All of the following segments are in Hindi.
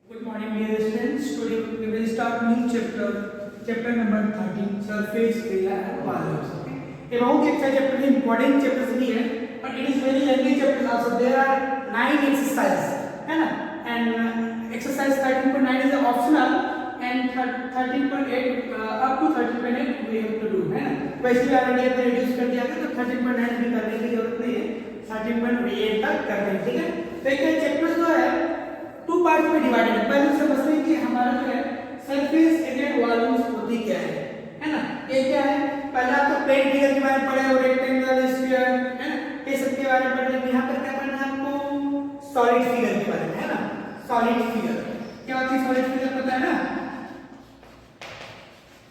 Good morning, dear students. Today we will start new chapter number 13, surface area and volumes. Okay. ये बहुत अच्छा चैप्टर है, important chapters भी है, but it is very lengthy chapter also. There are 9 exercises, है ना? And exercise 13.9 is optional, and 13.8 up to 13.8 we have to do, है ना? वैसे भी already हमने reduce कर दिया है, तो 13.9 भी करने की जरूरत नहीं है, 13.8 तक करते हैं, ठीक है? तो एक चैप्टर जो है टू पार्ट में डिवाइडेड है। पहले समझते हैं कि हमारा जो है सरफेस एरिया वॉल्यूम्स होती क्या है ना? ये क्या है? पहले आपको प्लेन फिगर के बारे में पढ़े और रेक्टेंगल, स्फीयर, है ना? ये सब के बारे में पढ़े। यहाँ पर क्या पढ़ना है आपको? सॉलिड फिगर के बारे में, है ना? सॉलिड फिगर क्या होती है? सॉलिड फिगर पता है ना?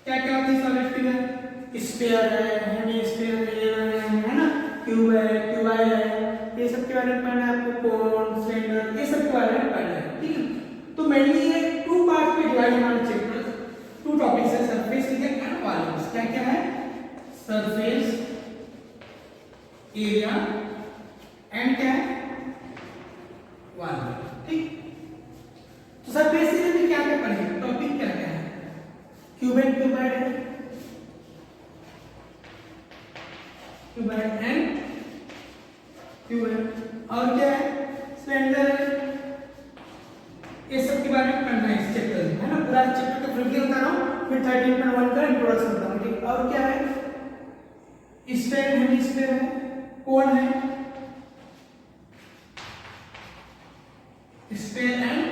क्या क्या होती है सॉलिड फिगर? स्फीयर है, हेमिस्फीयर है ना? क्यूब है, क्यूबाइड है, ये सब के बारे में पढ़ना है आपको। कोन, सिलेंडर, ये सब के बारे में पढ़ना है, ठीक है? तो मेनली ये टू पार्ट में डिवाइड हमारे चैप्टर, टू टॉपिक्स है, सरफेस एरिया एंड वॉल्यूम्स। क्या क्या है? सरफेस एरिया एंड क्या है? वॉल्यूम, ठीक? तो सरफेस एरिया में क्या क्या पढ़ेंगे? टॉपिक क्या क्या है? क्यूबॉइड, क्यूबॉइड है, क्यूबॉइड एंड क्यूबॉइड, और क्या है? सिलेंडर है। ये सब के बारे में पढ़ना है इस चैप्टर में, है ना? पूरा चैप्टर का रिव्यू बता रहा हूं, फिर 13.1 का इंट्रोडक्शन बताऊंगा, ठीक? और क्या है? स्फीयर, हेमिस्फीयर है, कोन है, स्फीयर एंड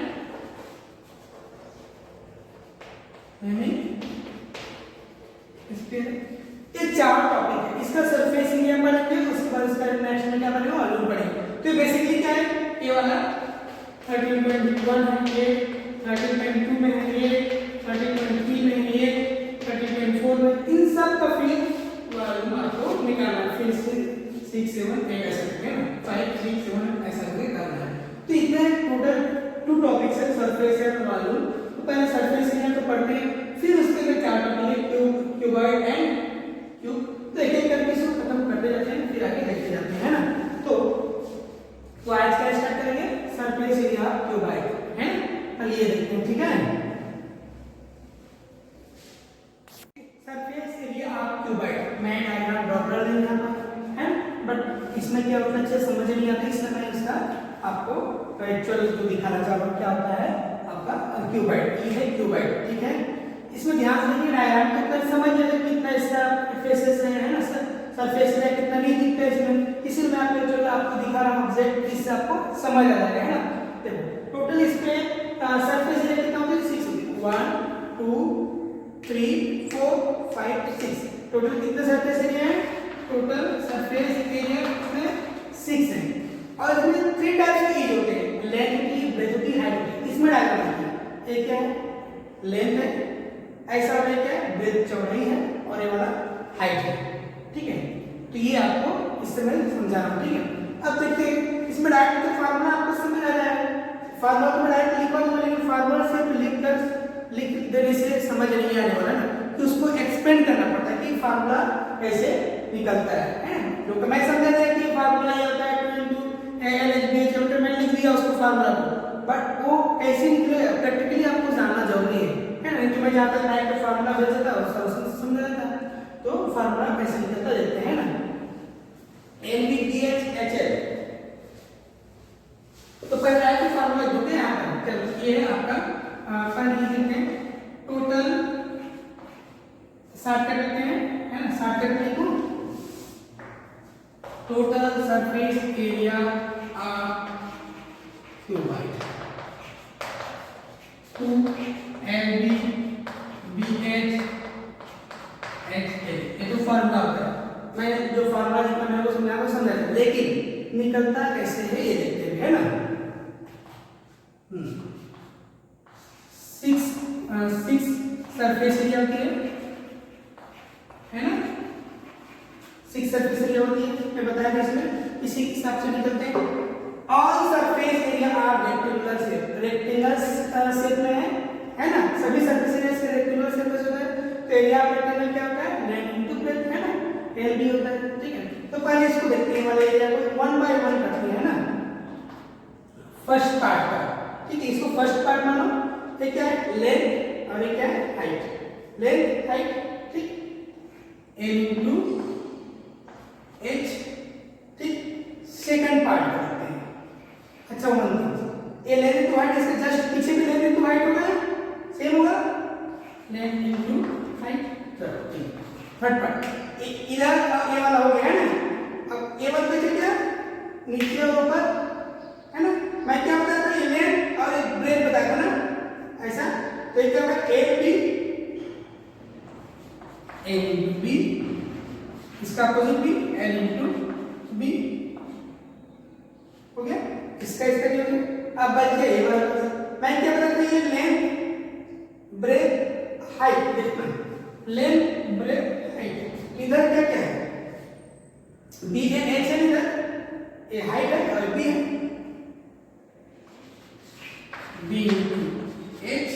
हेमिस्फीयर, ये चार टॉपिक है। इसका सरफेस एरिया पढ़ेंगे, उसके बाद इसका नेक्स्ट में क्या पढ़ेंगे? वॉल्यूम पढ़ेंगे। तो बेसिकली क्या है? ये वाला 13.1 है, ये 13.2 में है, ये 13.3 में है, ये 13.4 में, इन सब का फिर वॉल्यूम आपको निकालना है। फिर 6 7 8 ऐसा करके ना 5 6 7 ऐसा करके करना है। तो इतने टोटल टू टॉपिक्स है, सरफेस एंड वॉल्यूम। तो पहले सरफेस एरिया को पढ़ते हैं, फिर उसके लिए चार टॉपिक है, क्यूब, क्यूबॉइड एंड क्यूब। तो एक एक करके इसको खत्म करते जाते हैं, फिर आगे देखते जाते हैं, है ना? तो आज क्या स्टार्ट करेंगे? सरफेस एरिया क्यूबॉइड, है? चलिए देखते हैं, ठीक है? सरफेस एरिया ऑफ क्यूबॉइड मैं डायग्राम ड्रॉ कर देंगे यहां पर, है? बट इसमें क्या होता है अच्छे समझ नहीं आता, इसलिए मैं इसका आपको एक्चुअल जो दिखाना चाह रहा हूं क्या होता है आपका क्यूबॉइड। ये है क्यूबॉइड, ठीक है? इसमें ध्यान से देखिए, डायग्राम तो कर समझ लेते कितना इसका फेसेस है ना? सरफेस एरिया कितना नहीं दिखता है इसमें, इसीलिए मैं आपको दिखा रहा हूं एग्जैक्ट, इससे आपको समझ आ जाएगा, है ना? देखो टोटल इसमें सरफेस एरिया कितना होता है? 6 1 2 3 4 5 6, टोटल कितने सरफेस एरिया है? टोटल सरफेस एरिया इसमें 6 है। और इसमें 3 टाइप्स के एज होते हैं, लेंथ की, ब्रेथ की, हाइट की। इसमें डायग्राम देखिए, एक क्या है? लेंथ है, ऐसा वाला क्या है? ब्रेथ, चौड़ाई है, और ये वाला हाइट है, ठीक है? तो ये आपको इससे मैं समझा रहा हूं, ठीक है? अब देखते हैं इसमें डायरेक्ट तो फार्मूला आपको समझ आ जाएगा। फार्मूला तो मैं डायरेक्ट लिखवा दूंगा, लेकिन फार्मूला सिर्फ लिख देने से समझ नहीं आने वाला ना, कि उसको एक्सपेंड करना पड़ता है कि फार्मूला कैसे निकलता है? जो कि मैं समझा दिया कि फार्मूला ये होता है 2 L H B H, मैं लिख दिया उसको फार्मूला को, बट वो कैसे निकले प्रैक्टिकली आपको जानना जरूरी है ना? नहीं तो मैं जहां तक डायरेक्ट फार्मूला भेज देता हूं उसका समझ आता है। तो फार्मूला कैसे निकलता देखते हैं ना? LBDH तो पहले आए फार्मूला होते हैं आपका, चलो ये है आपका फर्स्ट लिखते हैं, टोटल शॉर्टकट लिखते हैं, है ना? शॉर्टकट लिखो, total surface area of cuboid 2 LBBH ये तो फार्मूला होता है। मैं जो फार्मूला लिखा है वो समझा दिया, लेकिन निकलता कैसे है ये देखते हैं, है ना? 6 सरफेस एरिया होती है ना? 6 सरफेस एरिया होती है, मैं बताया था इसमें, इसी के हिसाब से निकलते हैं। All surface area are rectangular shape, rectangular shape में है ना? सभी सरफेस एरिया से रेक्टेंगुलर शेप में होता है। तो एरिया ऑफ रेक्टेंगल क्या होता है? लेंथ इनटू ब्रेथ, है ना? LB होता है, ठीक है? तो पहले इसको देखते हैं, वाले एरिया को 1 बाय 1 करते हैं, है ना? फर्स्ट पार्ट का, ठीक है? इसको फर्स्ट पार्ट मानो, ये क्या है लेंथ और ये क्या है हाइट, लेंथ हाइट, ठीक, l इंटू h, ठीक। सेकंड पार्ट करते हैं। अच्छा वन थिंग, ये लेंथ इंटू हाइट, इसके जस्ट पीछे भी लेंथ इंटू हाइट होगा, सेम होगा, लेंथ इंटू हाइट। चलो ठीक, थर्ड पार्ट इधर ये वाला हो गया है ना। अब ये बात बचे क्या, नीचे और ऊपर है ना। मैं क्या बताया था, ये लेंथ और एक ब्रेथ बताया था ना ऐसा। तो ये क्या होगा ए इंटू बी, इसका अपोजिट भी एल इंटू बी हो गया, इसका नहीं हो गया। अब बच गया ये वाला। मैं क्या बताया था, ये लेंथ ब्रेथ हाइट, देखना लेंथ ब्रेथ हाइट। इधर क्या क्या है, बी एन एच है, इधर ये हाइट है और बी है, B into H,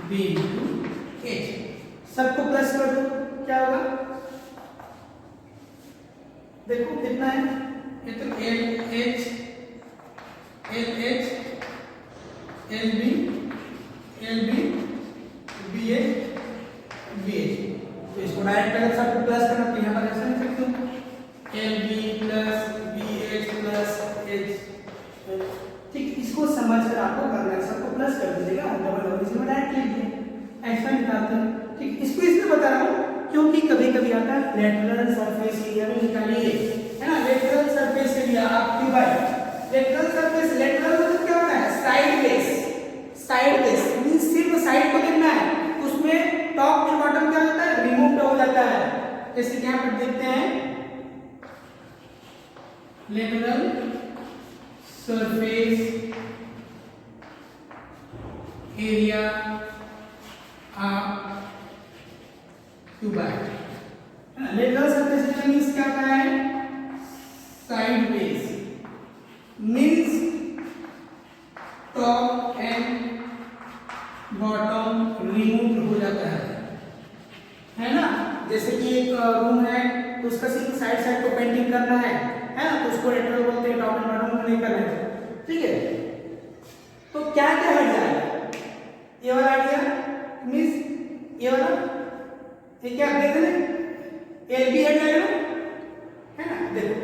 B into H, सबको प्लस कर दो, क्या होगा देखो कितना है, ये तो L H L H L B B H B H. तो इसको डायरेक्ट अगर सबको प्लस करना तो यहाँ पर ऐसा लिख सकते हो L B plus B H plus H, ठीक। इसको समझ कर आपको करना है, सबको प्लस कर दीजिएगा, डबल डबल इसमें डायरेक्ट लिख दिए, ऐसा निकालते हैं, ठीक। इसको इसलिए बता रहा हूँ क्योंकि कभी कभी आता है लेटरल सरफेस एरिया में निकालिए, है ना। लेटरल सरफेस एरिया आप क्यों भाई, लेटरल सरफेस, लेटरल मतलब क्या होता है side base, side base means सिर्फ साइड को देखना है, उसमें टॉप और बॉटम क्या होता है रिमूव हो जाता है। जैसे कि यहाँ पर देखते हैं lateral surface area of cuboid, lateral surface area means क्या होता है side base, means top and bottom remove हो जाता है ना। जैसे कि एक रूम है तो उसका सिर्फ साइड साइड को पेंटिंग करना है ना, तो उसको लेटरल बोलते हैं, टॉप एंड बॉटम को नहीं करना है, ठीक है। तो क्या क्या हट जाएगा, ये वाला हट गया मींस ये वाला, ये क्या देख रहे हैं एल बी हट जाएगा, है ना। देखो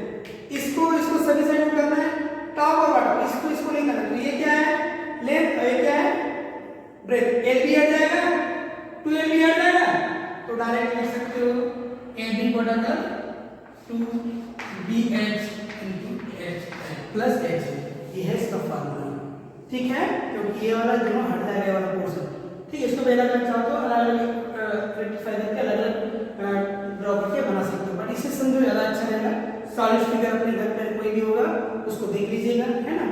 इसको इसको सभी साइड में करना है, टॉप और बॉटम, इसको इसको नहीं करना। तो ये क्या है लेंथ और ये क्या है ब्रेथ, एल बी हट जाएगा, 2 एल बी हट जाएगा, तो डायरेक्ट लिख सकते हो एल बी को हटाकर 2 B H into H plus H, ये है इसका फार्मूला, ठीक है। क्योंकि ये वाला दोनों हट जाएगा, ये वाला पोर्शन, ठीक है। इसको पहला अलग चाहो तो अलग अलग रेक्टिफाई करके अलग अलग ड्रॉ करके बना सकते हो, बट इसे समझो ज़्यादा अच्छा रहेगा। सॉलिड फिगर अपने घर पे कोई भी होगा उसको देख लीजिएगा, है ना।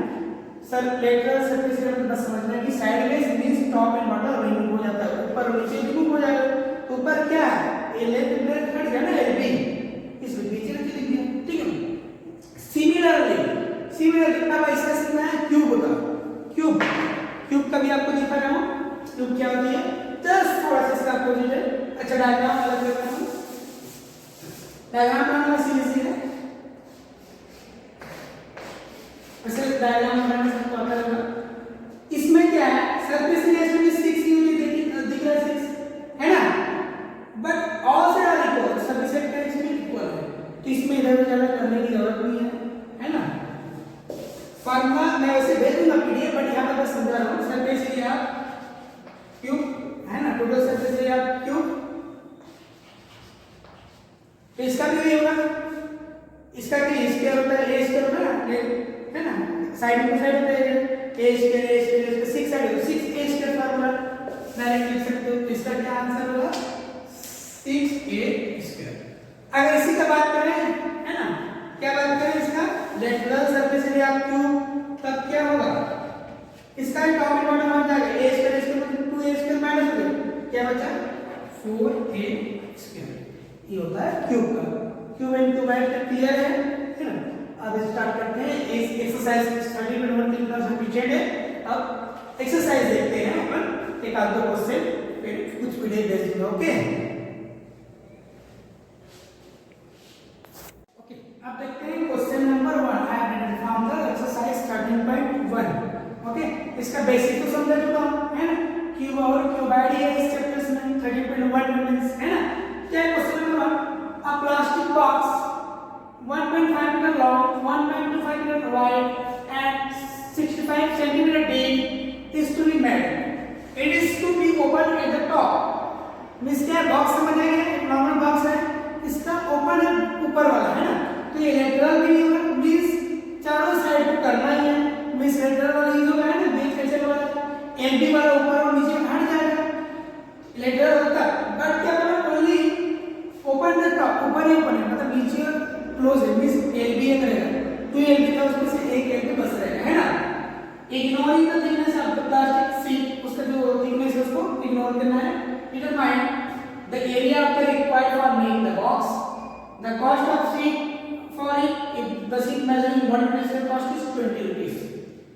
सर लेटरल सरफेस एरिया में बस समझना है कि side base means top and bottom remove हो जाता है, ऊपर और नीचे रिमूव हो जाएगा। तो ऊपर क्या है ये लेंथ ब्रेथ हट गया ना एलबी, इसमें नीचे नीचे लिख दिया, ठीक है। सिमिलरली अब इसका सीखना है क्यूब का, क्यूब का भी आपको दिखा रहा हूं, क्यूब क्या होती है जस्ट थोड़ा सा इसका अपोजिट है। अच्छा डायग्राम अलग करता हूं, डायग्राम बनाना सीधे ऐसे डायग्राम बनाना सबको आता होगा। इसमें क्या है सरफेस एरिया में 6 यूनिट दिख रहा है 6, है ना, but all side are equal, surface area इसमें इक्वल है, तो इसमें इधर ज्यादा करने की जरूरत नहीं है ना। फॉर्मूला मैं वैसे भेज दूंगा पीडीएफ, बट यहां पर बस समझा रहा हूं। सरफेस एरिया क्यूब है ना, टोटल सरफेस एरिया क्यूब, तो इसका भी वही होगा, इसका भी स्क्वायर होता है, ए स्क्वायर होता है ना, साइड टू साइड होता है ए स्क्वायर 6 साइड है, 6 ए स्क्वायर फार्मूला डायरेक्ट लिख सकते हो। तो इसका क्या आंसर होगा 6a स्क्वायर। अगर इसी का बात करें, है ना, क्या बात करें इसका लेटरल सरफेस एरिया क्यूब, तब क्या होगा इसका टॉप एंड बॉटम आ जाएगा, ए स्क्वायर इसका मतलब 2a स्क्वायर माइनस हो गया, क्या बचा 4a स्क्वायर। ये होता है क्यूब का, क्यूब एंड क्यूबाइड का क्लियर है ना। अब स्टार्ट करते हैं इस एक्सरसाइज 30.1 क्लास रिपीटेड है। अब एक्सरसाइज देखते हैं अपन, एक आध दो क्वेश्चन फिर कुछ पीडीएफ भेज दूंगा, ओके। अब देखते हैं question number 1, I have from the exercise 13.1, okay. इसका बेसिक तो समझ चुका हूं, है ना। क्यूब और क्यूबाइड है इस चैप्टर में 30.1 मीटर्स, है ना। क्या question number 1, a plastic box 1.5 metre long, 1.25 metre wide and 65 centimeter deep is to be made. It is to be opened at the top. Means क्या बॉक्स समझ आ गया, एक नॉर्मल बॉक्स है, इसका ओपन है ऊपर वाला, है ना। तो ये लेटरल भी नहीं होगा, मींस चारों साइड को करना ही है। मींस लेटरल वाला यूज होगा, है ना, बीच कैसे वाला एलबी वाला ऊपर और नीचे हट जाएगा, लेटरल होता। बट क्या करना, ओनली ओपन द टॉप, ऊपर ही ओपन है, मतलब नीचे क्लोज है, मींस एलबी है करेगा, 2 एलबी था उसमें से 1 एलबी बस रहेगा, है ना। Ignoring the thickness of the plastic sheet, उसका जो थिकनेस है उसको इग्नोर करना है। Determine the area of the required for making the box, the cost of sheet for it, if the sheet measuring 1 metre cost is 20 rupees,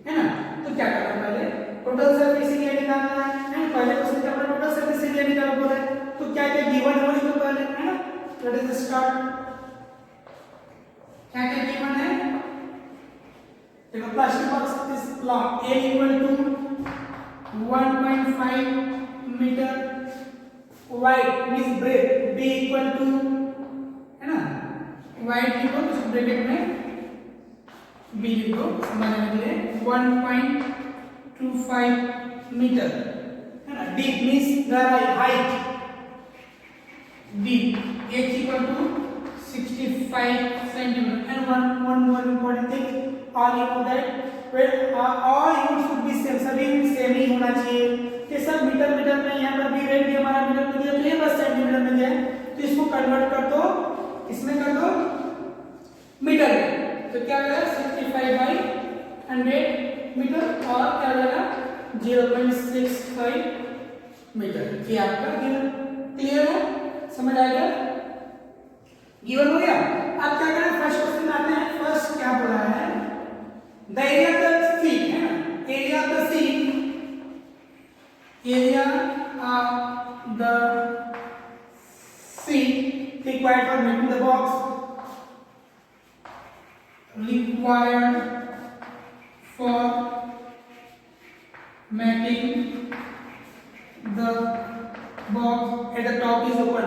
है ना। तो क्या करना है, पहले टोटल सरफेस एरिया निकालना है। पहले क्वेश्चन का टोटल सरफेस एरिया निकालना बोला है, तो क्या क्या गिवन है वो लिखो पहले, है ना। Let us start. क्या क्या गिवन है, देखो plastic box is long A equal to 1.5 metre, wide means breadth B equal to, है ना, वाइड लिखो तो ब्रैकेट में B लिखो समझने के लिए 1.25 मीटर, है ना। डीप मींस गहराई, height deep H equal to 65 centimeter and one more important thing, all you know that when all units should be same, सभी सेम ही होना चाहिए। ये सब मीटर में, यहाँ पर भी रेट भी हमारा मीटर में दिया, तो ये बस सेंटीमीटर में दिया है, तो इसको कन्वर्ट कर दो, इसमें कर दो मीटर में, तो क्या हो जाएगा 65/100 मीटर, और क्या हो जाएगा 0.65 मीटर। ये आपका क्लियर है, समझ आएगा, गिवन हो गया। अब क्या करें, फर्स्ट क्वेश्चन में आते हैं। फर्स्ट क्या बोला है, the area of the sheet, है ना, area of the sheet, area of the sheet required for making the box, required for making the box at the top is open.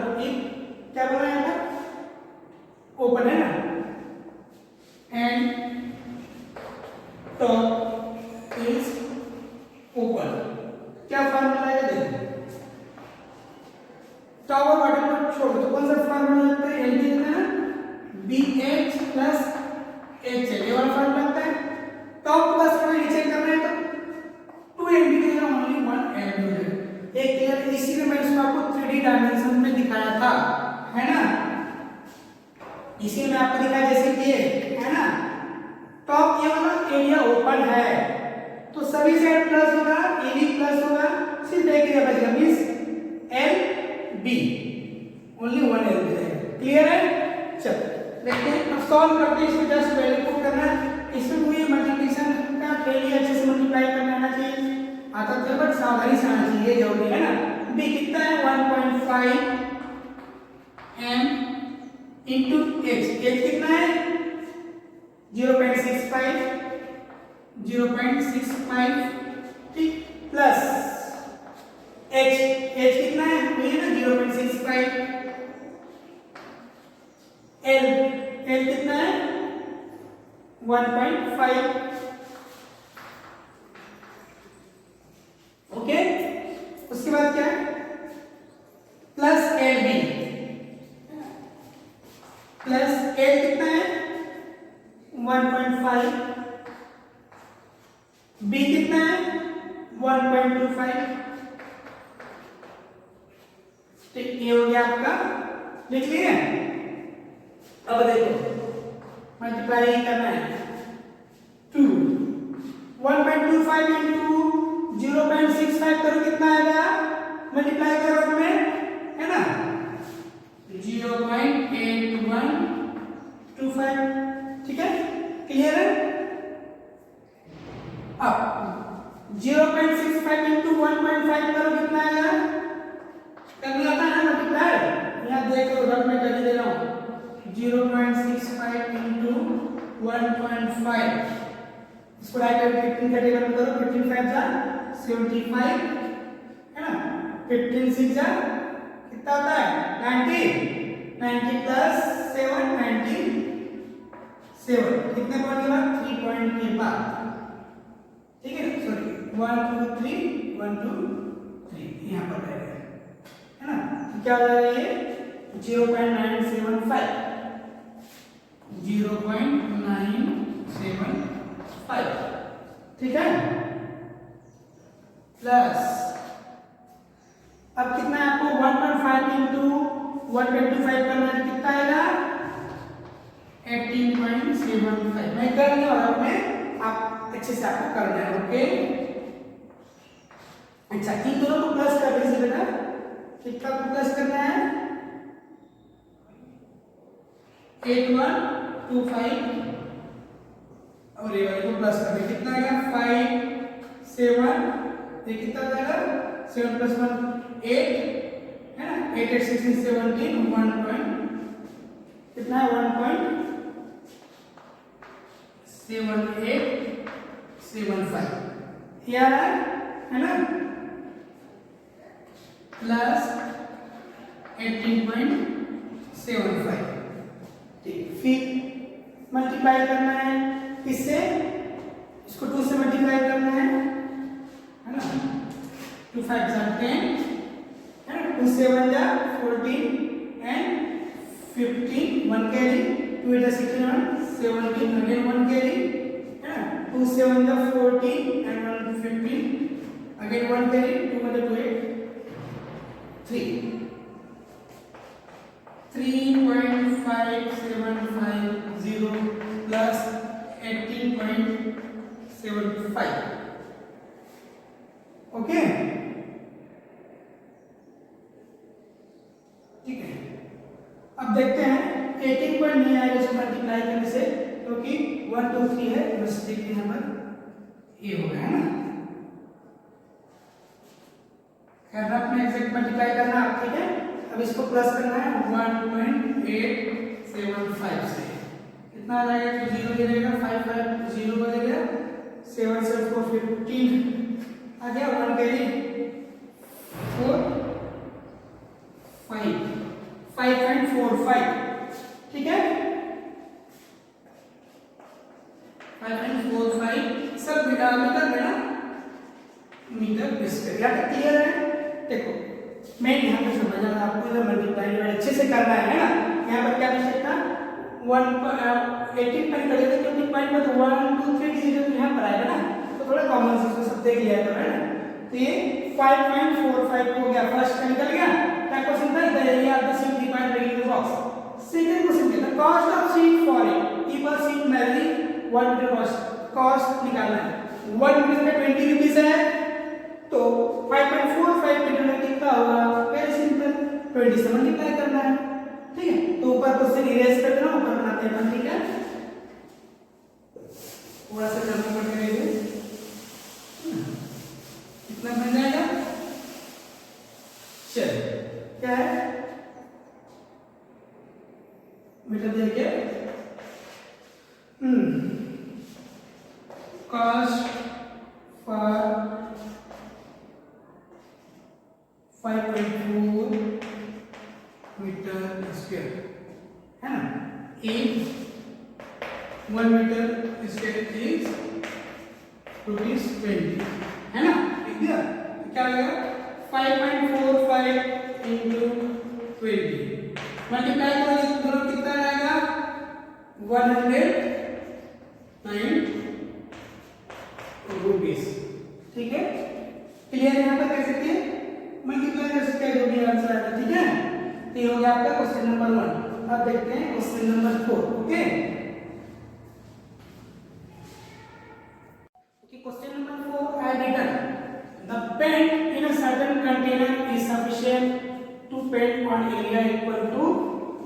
क्या बोला है यहाँ ओपन, है ना, एंड टॉप इज ओपन। क्या फार्मूला है देखो, टॉप और बॉटम को छोड़ो तो कौन सा फार्मूला लगता है, एल बी लगता है, BH प्लस HL, ये वाला फार्मूला लगता है। टॉप को बस थोड़ा नीचे करना है तो 2 LB देगा, ओनली 1 LB देगा। एक क्लियर, इसीलिए मैंने इसको आपको 3D डायमेंशन में दिखाया था, है ना, इसी में आपको दिखाया जैसे कि ये, है ना। टॉप ये वाला एरिया ओपन है तो सभी साइड प्लस होगा, AB प्लस होगा, सिर्फ एक एरिया बचेगा, मींस LB, ओनली 1 LB रहेगा। क्लियर है, चलो देखते हैं, अब सॉल्व करते हैं। इसमें जस्ट वैल्यू पुट करना है, इसमें कोई मल्टीप्लिकेशन का खेल अच्छे से मल्टीप्लाई करना आना चाहिए, आता तो बट सावधानी से आना चाहिए, जरूरी है ना। B कितना है 1.5 m इंटू H, H कितना है 0.65, ठीक, प्लस H, H कितना है वही ना 0.65, L, L कितना है 1.5, ओके। उसके बाद क्या है प्लस LB, प्लस L कितना है 1.5, B कितना है 1.25, ठीक, ये हो गया आपका, लिख लिए। अब देखो मल्टीप्लाई करना है 2, 1.25 इंटू 0.65 करो कितना आएगा, मल्टीप्लाई करो में, है ना 0.8125, ठीक है, क्लियर है। अब 0.65 इंटू 1.5 करो कितना आएगा, करना आता है मल्टीप्लाई, यहाँ देखो रफ में कर दे रहा हूँ 0.65 इंटू 1.5 इसको डायरेक्ट 15 का टेबल में करो, 15 5 जा 75 है ना, 15 6 जा कितना होता है 90, 90 प्लस 7 97, कितने पॉइंट के बाद 3 पॉइंट के बाद, ठीक है, सॉरी 1 2 3 1 2 3 यहाँ पर रहेगा, है ना, क्या हो जाएगा ये 0.975, 0.975, ठीक है, प्लस अब कितना है आपको 1.5 इंटू 125 करना है, कितना आएगा 18.75, मैं कर नहीं और में आप अच्छे से आपको करना है, ओके। अच्छा इन दोनों को प्लस कर दीजिए बेटा, कितना को प्लस करना है 8125 और ये वाले को प्लस कर दे, कितना आएगा 5 7, ये कितना आएगा 7 प्लस 1 8 है ना, 8 8 16 17 1 पॉइंट कितना है 1.7875 ये आ रहा है ना, प्लस 18.75, ठीक, फिर मल्टीप्लाई करना है किससे, इसको 2 से मल्टीप्लाई करना है ना, 2 5 जा 10 है ना, 2 7 जा 14 एंड 15 1 कैरी, 2 8 जा 16 17 again 1 कैरी है ना, 2 7 जा 14 and 1 15 again 1 carry, 2 1 2 8 3 3.5750 plus 18.75, okay, ठीक है। अब देखते हैं 18 पॉइंट नहीं आएगा इसको मल्टीप्लाई करने से, क्योंकि 1 2 3 है, बस देखिए यहाँ पर ये हो गया है ना, करना अपने एग्जैक्ट मल्टीप्लाई करना आप, ठीक है। अब इसको प्लस करना है 1.875 से, कितना आ जाएगा, तो 0 दे देगा 5 5 0 हो जाएगा, 7 7 4 15 आ गया, 1 कैरी 4 5 5.45, ठीक है, 5.45 सब मीटर स्क्वायर, यहाँ तक क्लियर है। देखो मैं यहाँ पे समझा था आपको, इधर मल्टीप्लाई अच्छे से करना है ना, यहाँ पर क्या मिस्टेक था 18 पॉइंट करेगा, क्योंकि पॉइंट में तो 1 2 3 डिजिट तो यहाँ पर आएगा ना, तो थोड़ा कॉमन सेंस में सब देख लिया करो, है ना। तो ये 5.45 हो गया, फर्स्ट का निकल गया, क्या क्वेश्चन था, the area of the sheet required to in the box. Second question क्या था, cost of sheet for it, if a sheet marry 1 metre cost निकालना है, 1 मीटर का 20 रुपीस है, तो 5.45 मीटर में कितना होगा, वेरी सिंपल 20 से मल्टीप्लाई करना है, ठीक है। तो ऊपर क्वेश्चन इरेज कर देना, ऊपर बनाते हैं, ठीक है, थोड़ा सा करना पड़ेगा ये, कितना बन जाएगा, चलिए क्या है मीटर देखिए, कॉस्ट फॉर 5.4 मीटर स्क्वायर है ना, इफ 1 मीटर स्क्वायर इज ₹20 है ना, क्या लगेगा 5.45 into 20 मल्टीप्लाई करोगे तो दोनों कितना आएगा 109 रुपीस, ठीक है, क्लियर यहाँ पर कैसे किए, मल्टीप्लाई कर सकते हैं, जो भी आंसर आएगा, ठीक है। तो ये हो गया आपका क्वेश्चन नंबर 1। अब देखते हैं question number 4, okay. Question number 4, I written the paint in a certain container is sufficient to paint on area equal to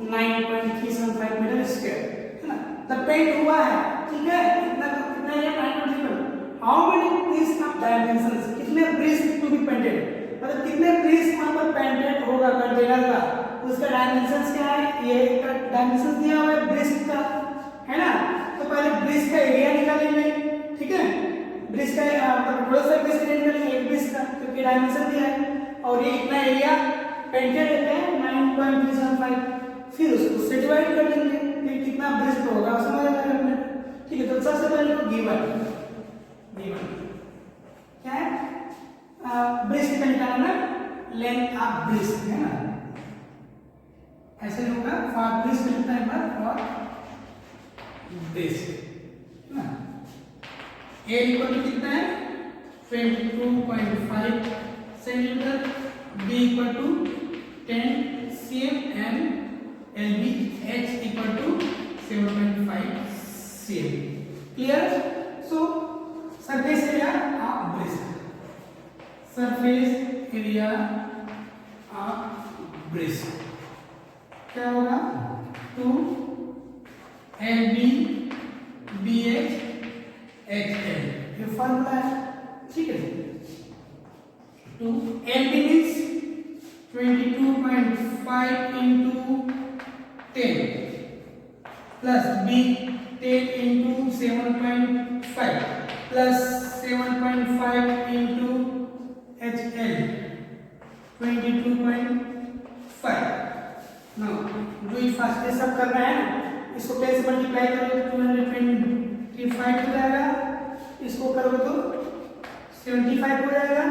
9.375 metre square, है ना। The paint हुआ है, ठीक है, कितना area 9.3, how many pieces of dimensions, कितने pieces to be painted, मतलब कितने pieces वहाँ पर painted होगा कंटेनर का, उसका डायमेंशंस क्या है, ये का डायमेंशंस दिया हुआ है ब्रिस्ट का, है ना। तो पहले ब्रिस्ट का एरिया निकालेंगे, ठीक है। ब्रिज का मतलब टोटल सरफेस एरिया निकालेंगे एक ब्रिज का, क्योंकि डायमेंशन दिया है और ये इतना एरिया पेंटेड रहता है 9.375, फिर उसको से डिवाइड कर देंगे, फिर कितना ब्रिज का होगा समझ आ जाएगा अपने। ठीक है, तो सबसे पहले तो गिवन क्या है, ब्रिज कितना निकालना, लेंथ ऑफ ब्रिज है ना, ऐसे होगा फॉर ब्रिज कितना है बार फॉर ब्रिज ना, ए इक्वल टू कितना है 22.5 centimetre, B equal to 10 cm and L B H equal to 7.5 cm। Clear. So surface area of bridge, surface area of bridge क्या होगा 2 L B B H H L, ये फॉर्मूला है। ठीक है, 2 L B means 22.5 into 10 plus b 10 into 7.5 plus 7.5 into HL 22.5। now do it fast, ये सब करना है, इसको 10 से मल्टीप्लाई करोगे तो 225 हो जाएगा, इसको करोगे तो 75 हो जाएगा।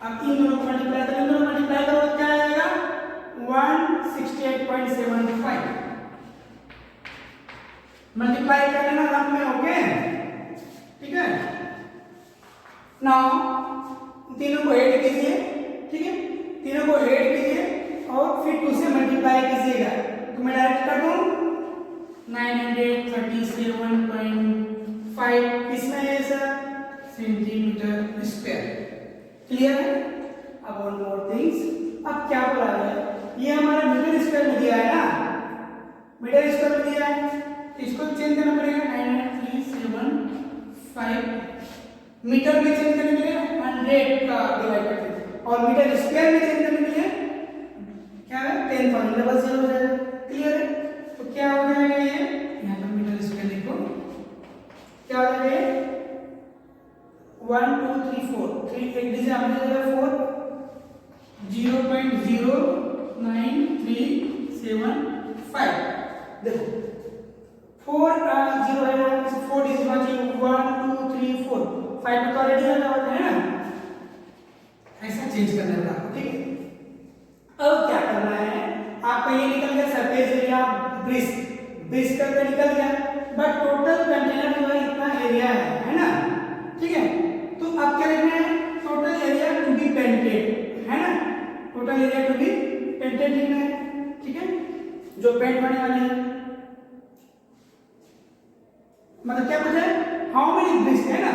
अब इन दोनों को मल्टीप्लाई करें, दोनों मल्टीप्लाई करो क्या आएगा 168.75, मल्टीप्लाई कर लेना रफ में, ओके। ठीक है, नाउ तीनों को ऐड कीजिए, ठीक है, तीनों को ऐड कीजिए और फिर 2 से मल्टीप्लाई कीजिएगा, तो मैं डायरेक्ट कर दूं 937.5 इसमें है सर सेंटीमीटर स्क्वायर। क्लियर है। अब वन मोर थिंग्स, अब क्या बोला है, ये हमारा मीटर स्क्वायर में दिया है ना, मीटर स्क्वायर में दिया है, तो इसको चेंज करना पड़ेगा 99375 मीटर में चेंज करने के लिए 100 का डिवाइड कर देंगे, और मीटर स्क्वायर में चेंज करने के लिए क्या है 10.00 हो जाएगा। क्लियर है। तो क्या हो जाएगा ये, यहाँ पर मीटर स्क्वायर लिखो, क्या हो जाएगा 1 2 3 4 3 एक डिजिट आपने जगह 4 0.09375 देखो 4 0 है ना, 4 डिजिट बाकी 1 2 3 4 5 तो ऑलरेडी है ना, ऐसा चेंज करना है आपको। ठीक है, अब क्या करना है, आपका ये निकल गया सरफेस एरिया ब्रिज, ब्रिज करके निकल गया, बट टोटल कंटेनर जो है इतना एरिया है ना। ठीक है, तो अब क्या लिखना है, total area to be painted है ना, total area to be painted लिखना है। ठीक है, जो पेंट होने वाली है, मतलब क्या पूछा है, हाउ मेनी ब्रिज है ना,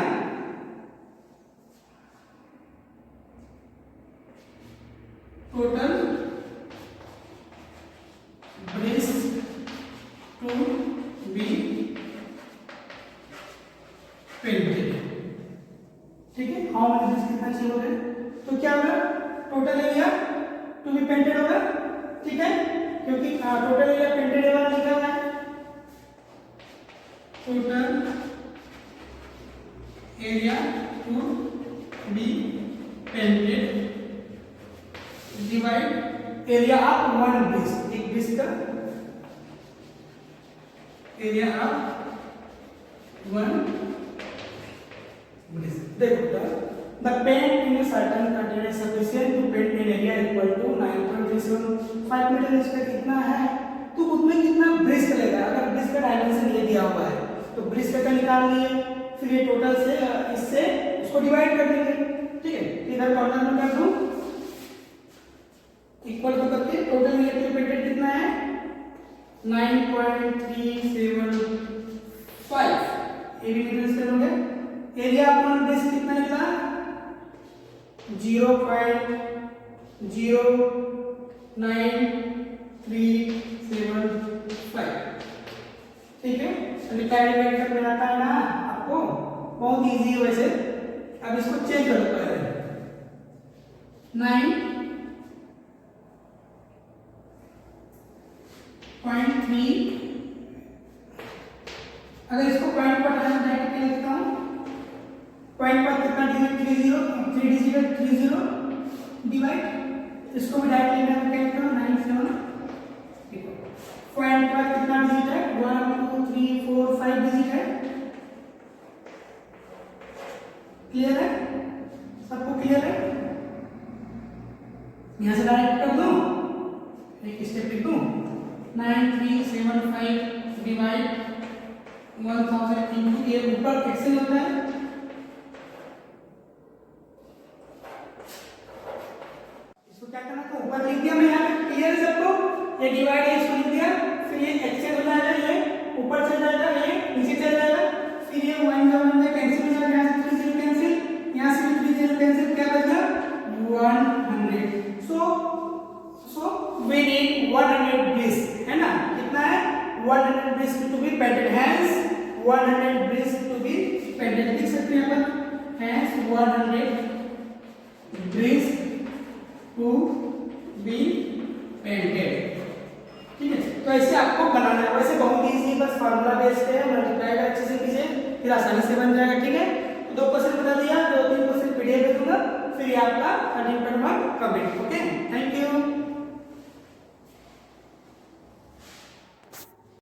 total bridge to be painted. ठीक है, हाउ मेनी ब्रिज कितना चाहिए होगा, तो क्या होगा total area to be painted होगा। ठीक है, क्योंकि टोटल एरिया पेंटेड एरिया लिखा हुआ है, total area to be painted divide area of one bridge, एक ब्रिज का एरिया ऑफ वन ब्रिज। देखो the paint in a certain container is sufficient to paint an area equal to 9.375 metre square कितना है, तो उसमें कितना ब्रिज चलेगा, अगर ब्रिज का डायमेंशन ये दिया हुआ है तो ब्रिज का निकाल लिए, फिर ये टोटल से इससे उसको डिवाइड कर देंगे। ठीक है, इधर कॉर्नर में कर दूं इक्वल टू करके टोटल इलेक्ट्रिक पेंटेड कितना है 9.375 ये भी मीटर स्क्वायर हो गया। एरिया अपॉन ब्रिज कितना निकला 0.09375। ठीक है, डिवाइड करने आता है ना आपको, बहुत इजी है वैसे। अब इसको चेंज करो पहले 9.3, अगर इसको पॉइंट पर डालना डायरेक्ट लिखता हूं सबको क्लियर है? यहाँ से डायरेक्ट कर दूं, एक स्टेप लिख दूं, 9375 डिवाइड 1000 इंटू ये ऊपर एक्सेल होता है, इसको क्या करना था, ऊपर लिख दिया मैं यहाँ पे, क्लियर है सबको? ये डिवाइड है, इसको लिख दिया, फिर ये एक्सेल हो जाएगा, ये ऊपर चल जाएगा, ये नीचे चल जाएगा, फिर ये 1 कैंसिल हो जाएगा, यहाँ से 3 0 कैंसिल, यहाँ से भी 3 0 कैंसिल, क्या बचा 100। so we need 100 bricks, है ना? कितना है? 100 bricks to be painted, hence 100 bricks to be painted, लिख सकते हैं अपन, hence 100 bricks to be painted। ठीक है, तो ऐसे आपको बनाना है, वैसे बहुत इजी, बस फार्मूला बेस्ड है, मल्टीप्लाई का अच्छे से कीजिए, फिर आसानी से बन जाएगा। ठीक है, तो 2 क्वेश्चन बता दिया, 2-3 क्वेश्चन पीडीएफ दे दूंगा, फिर ये आपका 13.1 कंप्लीट। ओके।